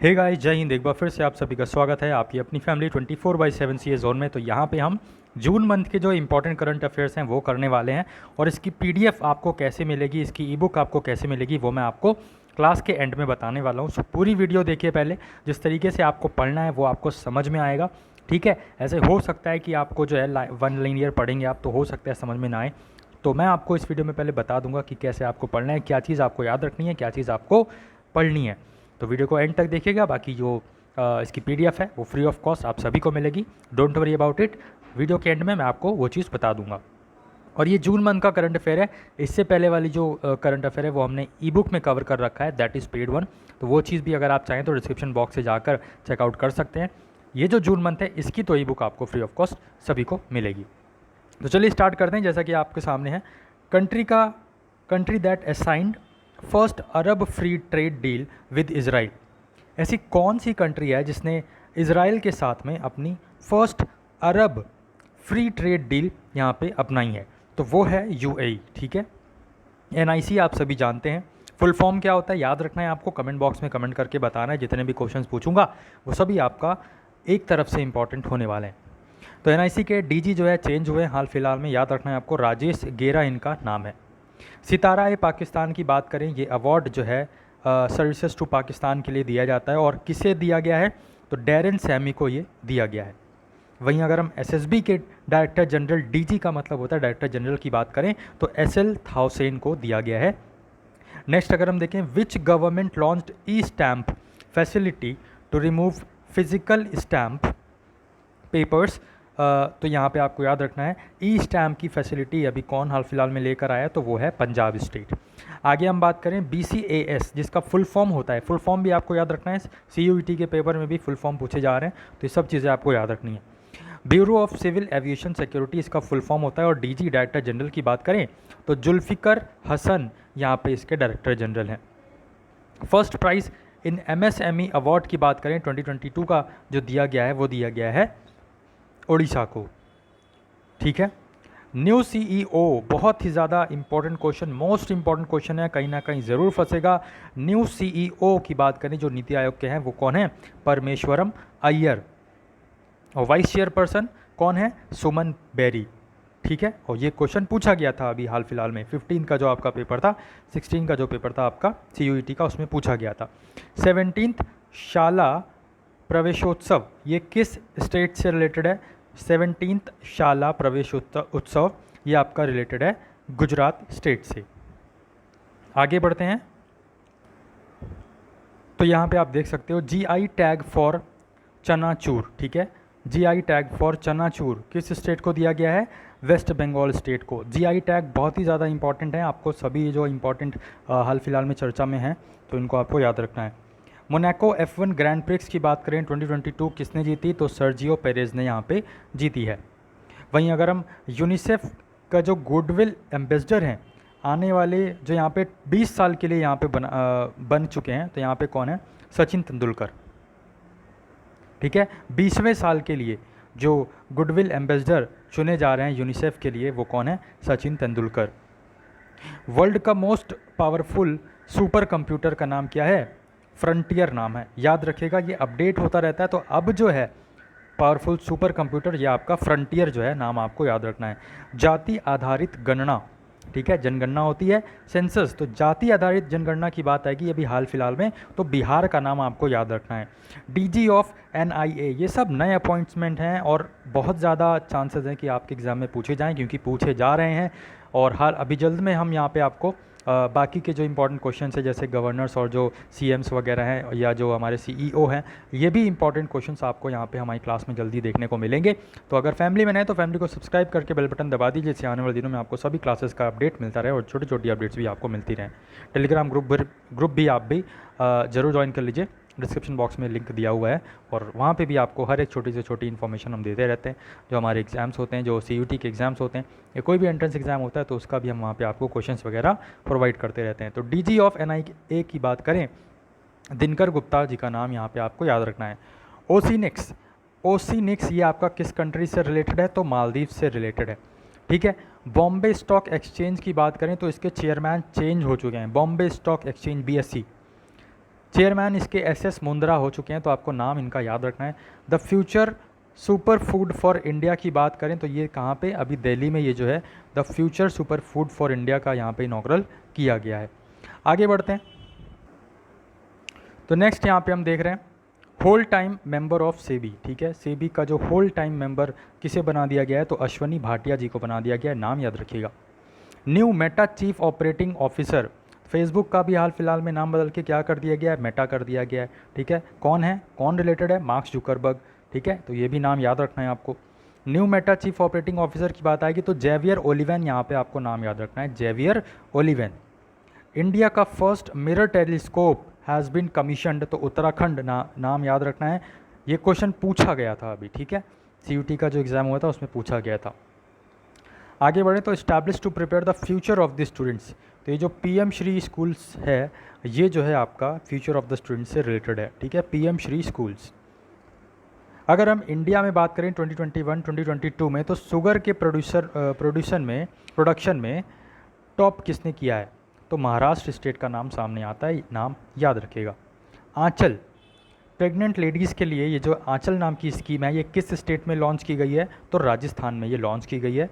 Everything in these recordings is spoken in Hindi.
हे गाइस, जय हिंद। एक बार फिर से आप सभी का स्वागत है आपकी अपनी फैमिली 24/7 सी जोन में। तो यहाँ पे हम जून मंथ के जो इंपॉर्टेंट करंट अफेयर्स हैं वो करने वाले हैं, और इसकी पीडीएफ आपको कैसे मिलेगी, इसकी ई बुक आपको कैसे मिलेगी, वो मैं आपको क्लास के एंड में बताने वाला हूँ। सो पूरी वीडियो देखिए पहले। जिस तरीके से आपको पढ़ना है वो आपको समझ में आएगा, ठीक है। ऐसे हो सकता है कि आपको जो है वन लाइनियर पढ़ेंगे आप, तो हो सकता है समझ में ना आए। तो मैं आपको इस वीडियो में पहले बता दूंगा कि कैसे आपको पढ़ना है, क्या चीज़ आपको याद रखनी है, क्या चीज़ आपको पढ़नी है। तो वीडियो को एंड तक देखिएगा। बाकी जो इसकी पीडीएफ है वो फ्री ऑफ कॉस्ट आप सभी को मिलेगी, don't worry about it. Video के एंड में मैं आपको वो चीज़ बता दूंगा। और ये जून मंथ का करंट अफेयर है। इससे पहले वाली जो करंट अफेयर है वो हमने ई बुक में कवर कर रखा है, दैट इज़ पेड वन। तो वो चीज़ भी अगर आप चाहें तो डिस्क्रिप्शन बॉक्स से जाकर चेकआउट कर सकते हैं। ये जो जून मंथ है इसकी तो ई बुक आपको फ्री ऑफ कॉस्ट सभी को मिलेगी। तो चलिए स्टार्ट करते हैं। जैसा कि आपके सामने है, country that assigned first Arab free trade deal with Israel. ऐसी कौन सी कंट्री है जिसने इज़राइल के साथ में अपनी फर्स्ट अरब फ्री ट्रेड डील यहाँ पे अपनाई है? तो वो है यूएई, ठीक है। एनआईसी आप सभी जानते हैं, फुल फॉर्म क्या होता है याद रखना है आपको, कमेंट बॉक्स में कमेंट करके बताना है। जितने भी क्वेश्चंस पूछूंगा वो सभी आपका एक तरफ से इंपॉर्टेंट होने वाले हैं। तो एनआईसी के डीजी जो है चेंज हुए हाल फिलहाल में, याद रखना है आपको, राजेश गेरा इनका नाम है। सितारा ए पाकिस्तान की बात करें, ये अवार्ड जो है सर्विसेज टू पाकिस्तान के लिए दिया जाता है, और किसे दिया गया है? तो डैरन सैमी को ये दिया गया है। वहीं अगर हम एसएसबी के डायरेक्टर जनरल, डीजी का मतलब होता है डायरेक्टर जनरल, की बात करें तो एसएल थाउसेन को दिया गया है। नेक्स्ट अगर हम देखें, which government launched e stamp facility to remove physical stamp papers. तो यहाँ पे आपको याद रखना है ई स्टैम्प की फैसिलिटी अभी कौन हाल फिलहाल में लेकर आया, तो वो है पंजाब स्टेट। आगे हम बात करें BCAS, जिसका फुल फॉर्म होता है, फुल फॉर्म भी आपको याद रखना है। CUET के पेपर में भी फुल फॉर्म पूछे जा रहे हैं, तो ये सब चीज़ें आपको याद रखनी है। Bureau of civil aviation security इसका फुल फॉर्म होता है। और डीजी डायरेक्टर जनरल की बात करें तो जुल्फ़िकर हसन यहाँ पे इसके डायरेक्टर जनरल हैं। फर्स्ट प्राइज़ इन MSME अवार्ड की बात करें 2022 का जो दिया गया है वो दिया गया है ओडिशा को, ठीक है। न्यू CEO, बहुत ही ज़्यादा important question, most important question है, कहीं ना कहीं ज़रूर फंसेगा। न्यू CEO की बात करें जो नीति आयोग के हैं वो कौन है? परमेश्वरम अय्यर। और वाइस चेयरपर्सन कौन है? सुमन बेरी, ठीक है। और ये क्वेश्चन पूछा गया था अभी हाल फिलहाल में, 15 का जो आपका पेपर था, 16 का जो पेपर था आपका CUET का, उसमें पूछा गया था। 17th शाला प्रवेशोत्सव ये किस स्टेट से रिलेटेड है? 17th शाला प्रवेश उत्सव ये आपका रिलेटेड है गुजरात स्टेट से। आगे बढ़ते हैं। तो यहाँ पे आप देख सकते हो GI टैग फॉर चनाचूर, ठीक है। GI टैग फॉर चनाचूर किस स्टेट को दिया गया है? वेस्ट बंगाल स्टेट को। GI टैग बहुत ही ज़्यादा इंपॉर्टेंट है, आपको सभी जो इंपॉर्टेंट हाल फिलहाल में चर्चा में है तो इनको आपको याद रखना है। मोनाको F1 ग्रैंड प्रिक्स की बात करें 2022 किसने जीती? तो सर्जियो पेरेज ने यहाँ पे जीती है। वहीं अगर हम यूनिसेफ का जो गुडविल एम्बेसडर हैं, आने वाले जो यहाँ पे 20 साल के लिए यहाँ पे बन चुके हैं, तो यहाँ पे कौन है? सचिन तेंदुलकर, ठीक है। 20वें साल के लिए जो गुडविल एम्बेसडर चुने जा रहे हैं यूनिसेफ के लिए वो कौन है? सचिन तेंदुलकर। वर्ल्ड का मोस्ट पावरफुल सुपर कंप्यूटर का नाम क्या है? फ्रंटियर नाम है, याद रखिएगा, ये अपडेट होता रहता है। तो अब जो है पावरफुल सुपर कंप्यूटर ये आपका फ्रंटियर जो है नाम आपको याद रखना है। जाति आधारित गणना, ठीक है, जनगणना होती है सेंसस, तो जाति आधारित जनगणना की बात आएगी अभी हाल फिलहाल में, तो बिहार का नाम आपको याद रखना है। DG ऑफ NIA ये सब नए अपॉइंटमेंट हैं, और बहुत ज़्यादा चांसेस हैं कि आपके एग्ज़ाम में पूछे जाएँ, क्योंकि पूछे जा रहे हैं। और हाल अभी जल्द में हम यहाँ पे आपको बाकी के जो इंपॉर्टेंट क्वेश्चन है, जैसे गवर्नर्स और जो CMs वगैरह हैं, या जो हमारे CEO हैं, ये भी इंपॉर्टेंट क्वेश्चंस आपको यहाँ पे हमारी क्लास में जल्दी देखने को मिलेंगे। तो अगर फैमिली में नए तो फैमिली को सब्सक्राइब करके बेल बटन दबा दीजिए, जिससे आने वाले दिनों में आपको सभी क्लासेस का अपडेट मिलता रहे और छोटी छोटी अपडेट्स भी आपको मिलती रहें। टेलीग्राम ग्रुप भी आप भी ज़रूर ज्वाइन कर लीजिए, डिस्क्रिप्शन बॉक्स में लिंक दिया हुआ है, और वहाँ पे भी आपको हर एक छोटी से छोटी इन्फॉर्मेशन हम देते रहते हैं। जो हमारे एग्ज़ाम्स होते हैं, जो CUET के एग्ज़ाम्स होते हैं, या कोई भी एंट्रेंस एग्ज़ाम होता है, तो उसका भी हम वहाँ पे आपको क्वेश्चंस वगैरह प्रोवाइड करते रहते हैं। तो DG ऑफ NIA की बात करें, दिनकर गुप्ता जी का नाम यहाँ पे आपको याद रखना है। ओसीनिक्स ये आपका किस कंट्री से रिलेटेड है? तो मालदीव से रिलेटेड है, ठीक है। बॉम्बे स्टॉक एक्सचेंज की बात करें तो इसके चेयरमैन चेंज हो चुके हैं। Bombay stock exchange BSE chairman इसके SS मुंद्रा हो चुके हैं, तो आपको नाम इनका याद रखना है। The future super food for India की बात करें तो ये कहाँ पे, अभी दिल्ली में ये जो है the future super food for India का यहाँ पे इनॉग्रल किया गया है। आगे बढ़ते हैं। तो नेक्स्ट यहाँ पे हम देख रहे हैं whole time member of SEBI. ठीक है, सेबी का जो होल टाइम मेंबर किसे बना दिया गया है, तो अश्वनी भाटिया जी को बना दिया गया है, नाम याद रखिएगा। New Meta chief operating officer, Facebook का भी हाल फिलहाल में नाम बदल के क्या कर दिया गया है, मेटा कर दिया गया है। ठीक है, कौन है, कौन रिलेटेड है, मार्क जुकरबर्ग। ठीक है, तो ये भी नाम याद रखना है आपको। New Meta chief operating officer की बात आएगी तो जेवियर ओलिवेन, यहाँ पे आपको नाम याद रखना है, जेवियर ओलिवेन। इंडिया का first mirror telescope has been commissioned, तो उत्तराखंड नाम याद रखना है। ये क्वेश्चन पूछा गया था अभी। ठीक है, CUT का जो एग्ज़ाम हुआ था उसमें पूछा गया था। आगे बढ़े तो establish to prepare the future of the students, तो ये जो PM श्री स्कूल्स है ये जो है आपका फ्यूचर ऑफ द स्टूडेंट्स से रिलेटेड है। ठीक है, PM श्री स्कूल्स। अगर हम इंडिया में बात करें 2021-2022 में, तो शुगर के प्रोडक्शन में टॉप किसने किया है, तो महाराष्ट्र स्टेट का नाम सामने आता है, नाम याद रखिएगा। आंचल, प्रेग्नेंट लेडीज़ के लिए ये जो आंचल नाम की स्कीम है ये किस स्टेट में लॉन्च की गई है, तो राजस्थान में ये लॉन्च की गई है।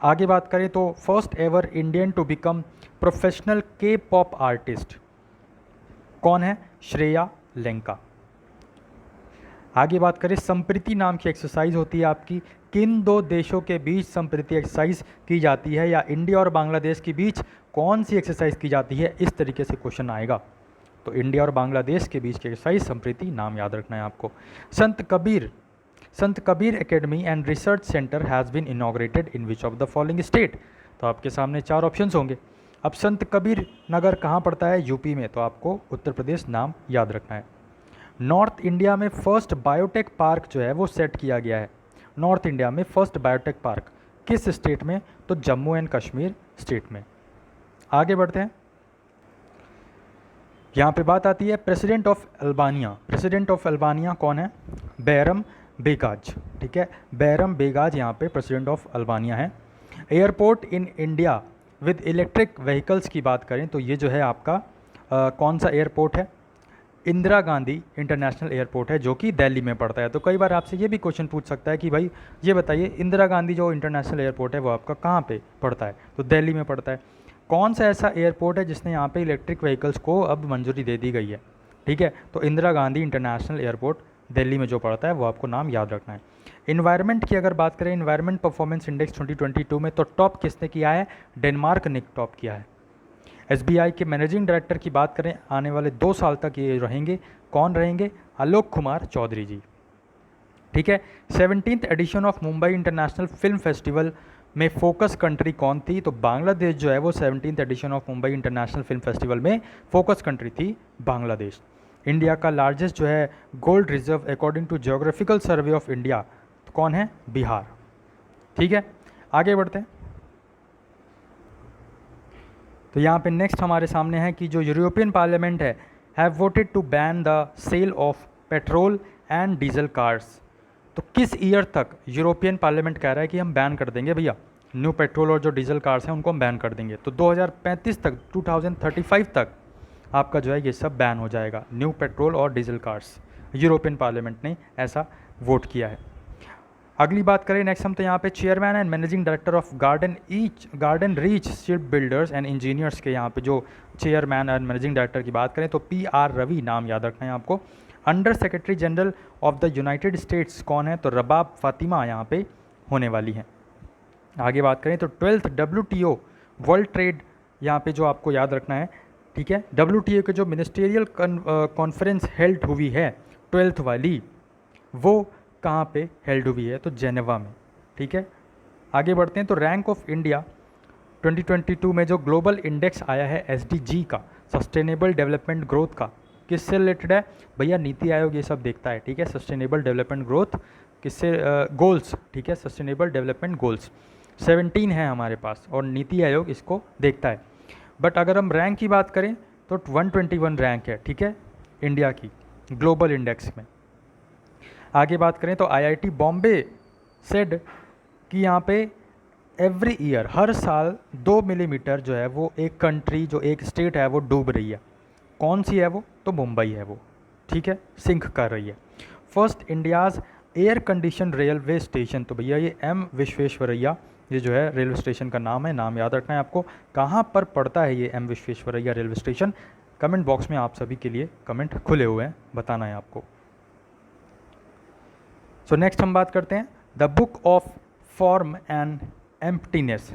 आगे बात करें तो first ever Indian to become professional K-pop artist कौन है, श्रेया लेंका। आगे बात करें संप्रीति नाम की एक्सरसाइज होती है आपकी, किन दो देशों के बीच संप्रीति एक्सरसाइज की जाती है, या इंडिया और बांग्लादेश के बीच कौन सी एक्सरसाइज की जाती है, इस तरीके से क्वेश्चन आएगा। तो इंडिया और बांग्लादेश के बीच की एक्सरसाइज संप्रीति, नाम याद रखना है आपको। Sant Kabir academy and research centre has been inaugurated in which of the following state, तो आपके सामने 4 ऑप्शंस होंगे। अब संत कबीर नगर कहाँ पड़ता है, यूपी में, तो आपको उत्तर प्रदेश नाम याद रखना है। नॉर्थ इंडिया में फर्स्ट बायोटेक पार्क जो है वो सेट किया गया है, नॉर्थ इंडिया में फर्स्ट बायोटेक पार्क किस स्टेट में, तो जम्मू एंड कश्मीर स्टेट में। आगे बढ़ते हैं। यहाँ पे बात आती है president of Albania. President of Albania कौन है, बैरम बेगाज। ठीक है, बैरम बेगाज यहाँ पे प्रेसिडेंट ऑफ अल्बानिया है। Airport in India with electric vehicles की बात करें तो ये जो है आपका कौन सा एयरपोर्ट है, इंदिरा गांधी इंटरनेशनल एयरपोर्ट है, जो कि दिल्ली में पड़ता है। तो कई बार आपसे ये भी क्वेश्चन पूछ सकता है कि भाई ये बताइए इंदिरा गांधी जो इंटरनेशनल एयरपोर्ट है वो आपका कहाँ पे पड़ता है, तो दिल्ली में पड़ता है। कौन सा ऐसा एयरपोर्ट है जिसने यहाँ पे इलेक्ट्रिक व्हीकल्स को अब मंजूरी दे दी गई है, ठीक है, तो इंदिरा गांधी इंटरनेशनल एयरपोर्ट दिल्ली में जो पड़ता है वो आपको नाम याद रखना है। इन्वायरमेंट की अगर बात करें, इन्वायरमेंट परफॉर्मेंस इंडेक्स 2022 में तो टॉप किसने किया है, डेनमार्क ने टॉप किया है। SBI के मैनेजिंग डायरेक्टर की बात करें, आने वाले 2 साल तक ये रहेंगे, कौन रहेंगे, आलोक कुमार चौधरी जी। ठीक है, 17th edition of Mumbai international film festival में फोकस कंट्री कौन थी, तो बांग्लादेश जो है वो 17th edition of Mumbai international film festival में फोकस कंट्री थी बांग्लादेश। इंडिया का लार्जेस्ट जो है gold reserve according to geographical survey of India, तो कौन है, बिहार। ठीक है, आगे बढ़ते हैं। तो यहाँ पे नेक्स्ट हमारे सामने है कि जो यूरोपियन पार्लियामेंट है have voted to ban the sale of petrol and diesel cars, तो किस ईयर तक यूरोपियन पार्लियामेंट कह रहा है कि हम बैन कर देंगे भैया न्यू पेट्रोल और जो डीजल कार्स हैं उनको हम बैन कर देंगे, तो 2035 तक 2035 तक आपका जो है ये सब बैन हो जाएगा, न्यू पेट्रोल और डीजल कार्स। यूरोपियन पार्लियामेंट ने ऐसा वोट किया है। अगली बात करें नेक्स्ट हम, तो यहाँ पे chairman and managing director of garden reach ship builders and engineers के यहाँ पे जो चेयरमैन एंड मैनेजिंग डायरेक्टर की बात करें तो PR रवि नाम याद रखना है आपको। Under secretary general of the United states कौन है, तो रबाब फातिमा यहाँ पे होने वाली हैं। आगे बात करें तो 12th WTO वर्ल्ड ट्रेड यहाँ पे जो आपको याद रखना है, ठीक है, WTO के जो मिनिस्ट्रियल कॉन्फ्रेंस हेल्ड हुई है 12th वाली, वो कहाँ पे हेल्ड हुई है, तो जेनेवा में। ठीक है, आगे बढ़ते हैं। तो रैंक ऑफ इंडिया 2022 में जो ग्लोबल इंडेक्स आया है SDG का, सस्टेनेबल डेवलपमेंट ग्रोथ का, किससे रिलेटेड है भैया, नीति आयोग ये सब देखता है। ठीक है, सस्टेनेबल डेवलपमेंट ग्रोथ किससे, गोल्स, ठीक है, सस्टेनेबल डेवलपमेंट गोल्स 17 है हमारे पास और नीति आयोग इसको देखता है। बट अगर हम रैंक की बात करें तो 121 रैंक है, ठीक है, इंडिया की ग्लोबल इंडेक्स में। आगे बात करें तो IIT बॉम्बे सेड कि यहाँ पे एवरी ईयर हर साल 2 मिलीमीटर जो है वो एक कंट्री जो एक स्टेट है वो डूब रही है, कौन सी है वो? तो मुंबई है वो, ठीक है, सिंक कर रही है। First India's air condition railway station, तो भैया ये एम विश्वेश्वरैया ये जो है रेलवे स्टेशन का नाम है, नाम याद रखना है आपको। कहाँ पर पड़ता है ये M Visvesvaraya railway station? Comment box में आप सभी के लिए कमेंट खुले हुए हैं, बताना है आपको। सो नेक्स्ट हम बात करते हैं the book of form and emptiness,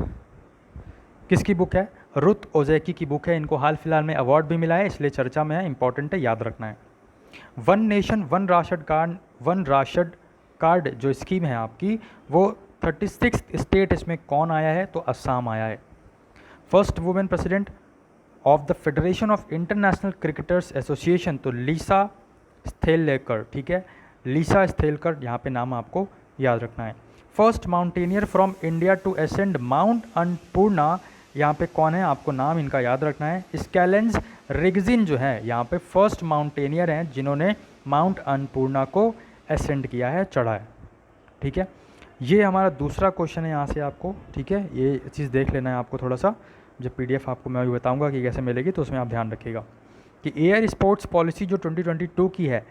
किसकी बुक है? रुथ ओजैकी की बुक है। इनको हाल फिलहाल में अवार्ड भी मिला है, इसलिए चर्चा में है, इंपॉर्टेंट है, याद रखना है। One nation one ration card जो स्कीम है आपकी, वो 36 स्टेट इसमें कौन आया है? तो असम आया है। First women president of the federation of international cricketers association, तो लीसा स्थेलकर, ठीक है, लीसा स्थेलकर, यहाँ पे नाम आपको याद रखना है। First mountaineer from India to ascend mount Annapurna, यहाँ पे कौन है? आपको नाम इनका याद रखना है। स्कैलेंस रिगजिन जो है यहाँ पे फर्स्ट माउंटेनियर हैं जिन्होंने माउंट अन्नपूर्णा को असेंड किया है, चढ़ा है, ठीक है। ये हमारा दूसरा क्वेश्चन है यहाँ से आपको, ठीक है, ये चीज़ देख लेना है आपको थोड़ा सा। जब पीडीएफ आपको मैं अभी बताऊंगा कि कैसे मिलेगी, तो उसमें आप ध्यान रखिएगा कि एयर स्पोर्ट्स पॉलिसी जो 2022 की है,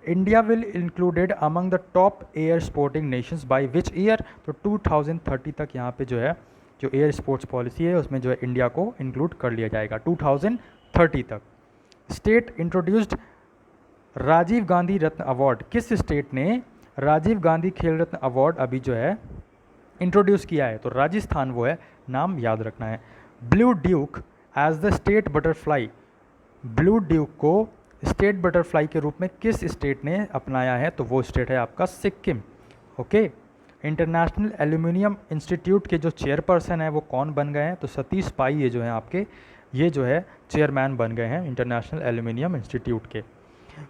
India will included among the top air sporting Nations by which year, तो 2030 तक यहाँ पे जो है जो एयर स्पोर्ट्स पॉलिसी है उसमें जो है इंडिया को इंक्लूड कर लिया जाएगा 2030 तक। स्टेट इंट्रोड्यूस्ड राजीव गांधी रत्न अवार्ड, किस स्टेट ने राजीव गांधी खेल रत्न अवार्ड अभी जो है इंट्रोड्यूस किया है? तो राजस्थान वो है, नाम याद रखना है। Blue duke as the state butterfly, blue duke को स्टेट बटरफ्लाई के रूप में किस स्टेट ने अपनाया है? तो वो स्टेट है आपका Sikkim, okay. International aluminium institute के जो चेयरपर्सन है वो कौन बन गए हैं? तो सतीश पाई ये जो है आपके, ये जो है चेयरमैन बन गए हैं इंटरनेशनल एल्यूमिनियम इंस्टीट्यूट के।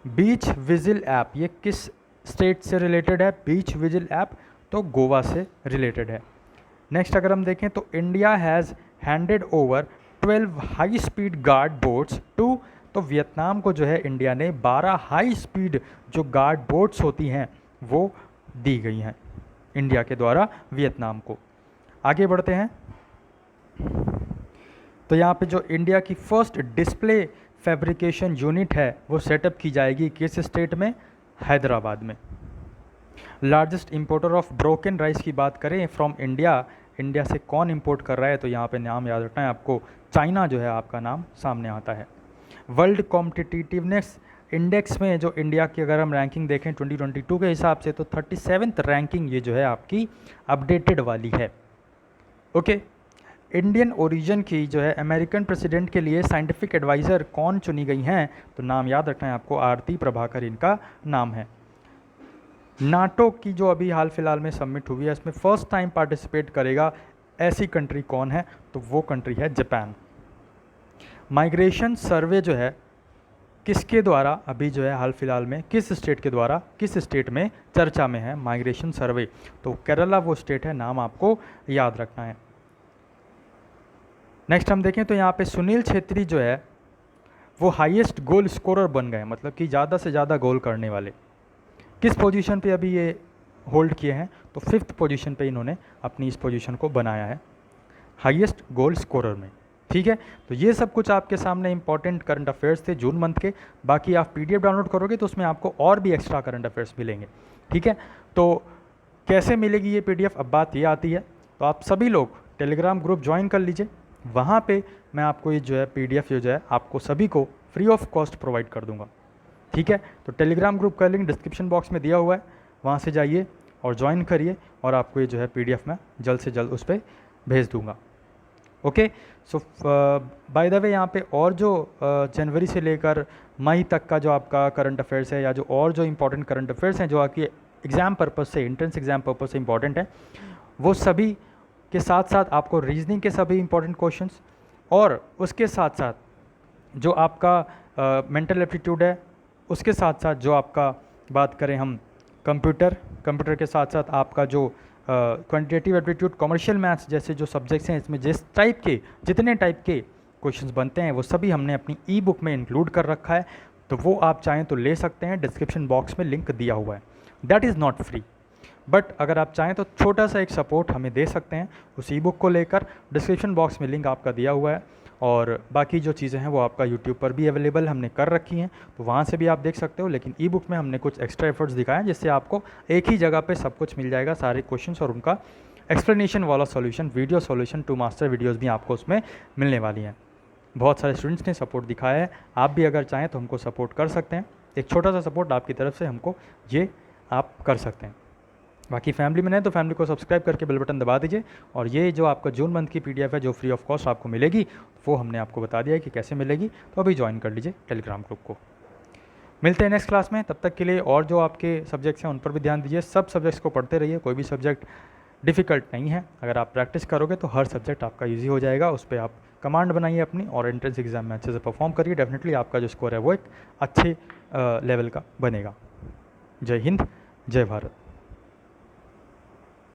बीच विजिल ऐप, ये किस स्टेट से रिलेटेड है? बीच विजिल ऐप तो गोवा से रिलेटेड है। नेक्स्ट अगर हम देखें तो India has handed over 12 high speed guard boats to, तो वियतनाम को जो है इंडिया ने 12 हाई स्पीड जो गार्ड बोट्स होती हैं वो दी गई हैं इंडिया के द्वारा वियतनाम को। आगे बढ़ते हैं तो यहाँ पे जो इंडिया की फर्स्ट डिस्प्ले फैब्रिकेशन यूनिट है वो सेटअप की जाएगी किस स्टेट में? हैदराबाद में। Largest importer of broken rice की बात करें फ्रॉम इंडिया, इंडिया से कौन इंपोर्ट कर रहा है? तो यहाँ पे नाम याद रखना है आपको, चाइना जो है आपका नाम सामने आता है। वर्ल्ड कॉम्पिटिटिवनेस इंडेक्स में जो इंडिया की अगर हम रैंकिंग देखें 2022 के हिसाब से, तो 37th रैंकिंग ये जो है आपकी अपडेटेड वाली है, ओके। इंडियन ओरिजिन की जो है अमेरिकन प्रेसिडेंट के लिए साइंटिफिक एडवाइज़र कौन चुनी गई हैं? तो नाम याद रखना है आपको, आरती प्रभाकर इनका नाम है। नाटो की जो अभी हाल फिलहाल में सबमिट हुई है, इसमें फर्स्ट टाइम पार्टिसिपेट करेगा ऐसी कंट्री कौन है? तो वो कंट्री है जापान। माइग्रेशन सर्वे जो है किसके द्वारा अभी जो है हाल फिलहाल में, किस स्टेट के द्वारा, किस स्टेट में चर्चा में है माइग्रेशन सर्वे? तो केरला वो स्टेट है, नाम आपको याद रखना है। नेक्स्ट हम देखें तो यहाँ पे सुनील छेत्री जो है वो हाईएस्ट गोल स्कोरर बन गए, मतलब कि ज़्यादा से ज़्यादा गोल करने वाले। किस पोजीशन पे अभी ये होल्ड किए हैं? तो 5th पोजीशन पे इन्होंने अपनी इस पोजीशन को बनाया है हाईएस्ट गोल स्कोरर में, ठीक है। तो ये सब कुछ आपके सामने इंपॉर्टेंट करंट अफेयर्स थे जून मंथ के। बाकी आप पीडीएफ डाउनलोड करोगे तो उसमें आपको और भी एक्स्ट्रा करंट अफेयर्स मिलेंगे, ठीक है। तो कैसे मिलेगी ये पीडीएफ? अब बात ये आती है, तो आप सभी लोग टेलीग्राम ग्रुप ज्वाइन कर लीजिए, वहाँ पे मैं आपको ये जो है पीडीएफ जो है आपको सभी को फ्री ऑफ कॉस्ट प्रोवाइड कर दूँगा, ठीक है। तो टेलीग्राम ग्रुप का लिंक डिस्क्रिप्शन बॉक्स में दिया हुआ है, वहाँ से जाइए और ज्वाइन करिए, और आपको ये जो है पीडीएफ मैं जल्द से जल्द उस पर भेज दूँगा, okay. So by the way यहाँ पे और जो जनवरी से लेकर मई तक का जो आपका करंट अफेयर्स है, या जो और जो इम्पोर्टेंट करंट अफेयर्स हैं जो आपकी एग्ज़ाम पर्पज़ से, एंट्रेंस एग्ज़ाम पर्पज़ से इम्पॉर्टेंट है, वो सभी के साथ साथ आपको रीजनिंग के सभी इंपॉर्टेंट क्वेश्चंस, और उसके साथ साथ जो आपका मेंटल एप्टीट्यूड है, उसके साथ साथ जो आपका बात करें हम कंप्यूटर के साथ साथ आपका जो क्वांटिटेटिव एप्टीट्यूड, कमर्शियल मैथ्स जैसे जो सब्जेक्ट्स हैं, इसमें जितने टाइप के क्वेश्चंस बनते हैं वो सभी हमने अपनी ई बुक में इंक्लूड कर रखा है। तो वो आप चाहें तो ले सकते हैं, डिस्क्रिप्शन बॉक्स में लिंक दिया हुआ है। That is not free, but अगर आप चाहें तो छोटा सा एक सपोर्ट हमें दे सकते हैं उस ई बुक को लेकर। डिस्क्रिप्शन बॉक्स में लिंक आपका दिया हुआ है, और बाकी जो चीज़ें हैं वो आपका यूट्यूब पर भी अवेलेबल हमने कर रखी हैं, तो वहाँ से भी आप देख सकते हो। लेकिन ई बुक में हमने कुछ एक्स्ट्रा एफर्ट्स दिखाए हैं जिससे आपको एक ही जगह पे सब कुछ मिल जाएगा, सारे क्वेश्चंस और उनका एक्सप्लेनेशन वाला solution, video solution to master videos भी आपको उसमें मिलने वाली हैं। बहुत सारे स्टूडेंट्स ने सपोर्ट दिखाया है, आप भी अगर चाहें तो हमको सपोर्ट कर सकते हैं। एक छोटा सा सपोर्ट आपकी तरफ से हमको ये आप कर सकते हैं। बाकी फैमिली में नहीं तो फैमिली को सब्सक्राइब करके बेल बटन दबा दीजिए। और ये जो आपका जून मंथ की पीडीएफ है जो फ्री ऑफ कॉस्ट आपको मिलेगी, वो हमने आपको बता दिया है कि कैसे मिलेगी, तो अभी ज्वाइन कर लीजिए टेलीग्राम ग्रुप को। मिलते हैं नेक्स्ट क्लास में, तब तक के लिए और जो आपके सब्जेक्ट्स हैं उन पर भी ध्यान दीजिए। सब सब्जेक्ट्स को पढ़ते रहिए, कोई भी सब्जेक्ट डिफ़िकल्ट नहीं है। अगर आप प्रैक्टिस करोगे तो हर सब्जेक्ट आपका ईजी हो जाएगा। उस पर आप कमांड बनाइए अपनी और एंट्रेंस एग्जाम में अच्छे से परफॉर्म करिए। डेफिनेटली आपका जो स्कोर है वो एक अच्छे लेवल का बनेगा। जय हिंद, जय भारत।